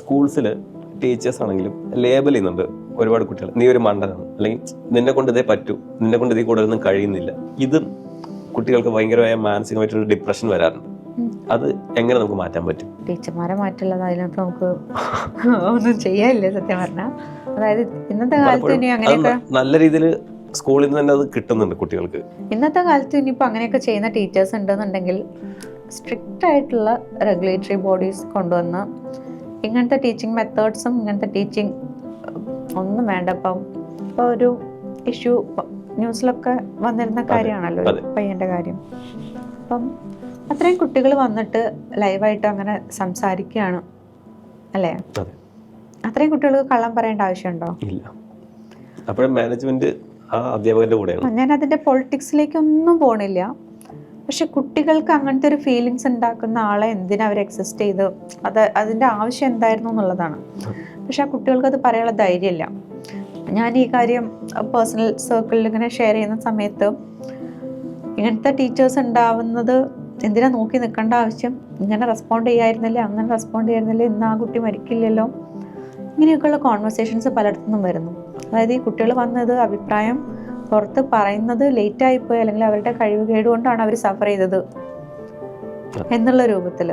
സ്കൂൾസിൽ teachers ആണെങ്കിലും label ചെയ്യുന്നുണ്ട് ഒരുപാട് കുട്ടികൾ. നീ ഒരു മണ്ടനാണ്, അല്ലെങ്കിൽ നിന്നെ കൊണ്ട് ഇതേ പറ്റൂ, നിന്നെ കൊണ്ട് ഇതിൽ കൂടുതലൊന്നും കഴിയുന്നില്ല. ഇതും കുട്ടികൾക്ക് ഭയങ്കരമായ മാനസികമായിട്ടൊരു ഡിപ്രഷൻ വരാറുണ്ട്. അത് എങ്ങനെ നമുക്ക് മാറ്റാൻ പറ്റും? ടീച്ചർമാരെ മാറ്റുള്ളത് അതിനകത്ത് നമുക്ക് ഒന്നും ചെയ്യാനില്ല സത്യം പറഞ്ഞാൽ. അതായത് ഇന്നത്തെ കാലത്ത് ഇനി അങ്ങനെയൊക്കെ നല്ല രീതിയിൽ സ്കൂളിൽ നിന്ന് തന്നെ അത് കിട്ടുന്നുണ്ട് കുട്ടികൾക്ക്. ഇന്നത്തെ കാലത്ത് ഇനിയിപ്പോൾ അങ്ങനെയൊക്കെ ചെയ്യുന്ന ടീച്ചേഴ്സ് ഉണ്ടെന്നുണ്ടെങ്കിൽ സ്ട്രിക്റ്റ് ആയിട്ടുള്ള റെഗുലേറ്ററി ബോഡീസ് കൊണ്ടുവന്ന് ഇങ്ങനത്തെ ടീച്ചിങ് മെത്തേഡ്സും ഇങ്ങനത്തെ ടീച്ചിങ് ഒന്നും വേണ്ട. ഇപ്പോൾ ഒരു ഇഷ്യൂ ന്യൂസിലൊക്കെ വന്നിരുന്ന കാര്യമാണല്ലോ പയ്യൻ്റെ കാര്യം. അപ്പം അത്രയും കുട്ടികൾ വന്നിട്ട് ലൈവായിട്ട് അങ്ങനെ സംസാരിക്കുകയാണ് അല്ലേ? അത്രയും കുട്ടികൾക്ക് കള്ളം പറയേണ്ട ആവശ്യമുണ്ടോ? ഇല്ല. അപ്പോഴും മാനേജ്മെന്റ് ആ അധ്യാപകന്റെ കൂടെയാണ്. ഞാൻ അതിന്റെ പൊളിറ്റിക്സിലേക്കൊന്നും പോണില്ല. പക്ഷെ കുട്ടികൾക്ക് അങ്ങനത്തെ ഒരു ഫീലിങ്സ് ഉണ്ടാക്കുന്ന ആളെ എന്തിനാ അവർ എക്സിസ്റ്റ് ചെയ്ത്, അതിന്റെ ആവശ്യം എന്തായിരുന്നു എന്നുള്ളതാണ്. പക്ഷെ ആ കുട്ടികൾക്ക് അത് പറയാനുള്ള ധൈര്യമില്ല. ഞാൻ ഈ കാര്യം പേഴ്സണൽ സർക്കിളിൽ ഇങ്ങനെ ഷെയർ ചെയ്യുന്ന സമയത്ത് ഇങ്ങനത്തെ ടീച്ചേഴ്സ് ഉണ്ടാവുന്നത് എന്തിനാ നോക്കി നിൽക്കേണ്ട ആവശ്യം, ഇങ്ങനെ റെസ്പോണ്ട് ചെയ്യായിരുന്നില്ലേ, അങ്ങനെ റെസ്പോണ്ട് ചെയ്യായിരുന്നില്ലേ, ഇന്ന് ആ കുട്ടി മരിക്കില്ലല്ലോ, ഇങ്ങനെയൊക്കെയുള്ള കോൺവെർസേഷൻസ് പലയിടത്തുനിന്നും വരുന്നു. അതായത് ഈ കുട്ടികൾ വന്നത് അഭിപ്രായം പുറത്ത് പറയുന്നത് ലേറ്റായിപ്പോയി, അല്ലെങ്കിൽ അവരുടെ കഴിവ് കേടുകൊണ്ടാണ് അവർ സഫർ ചെയ്തത് എന്നുള്ള രൂപത്തിൽ.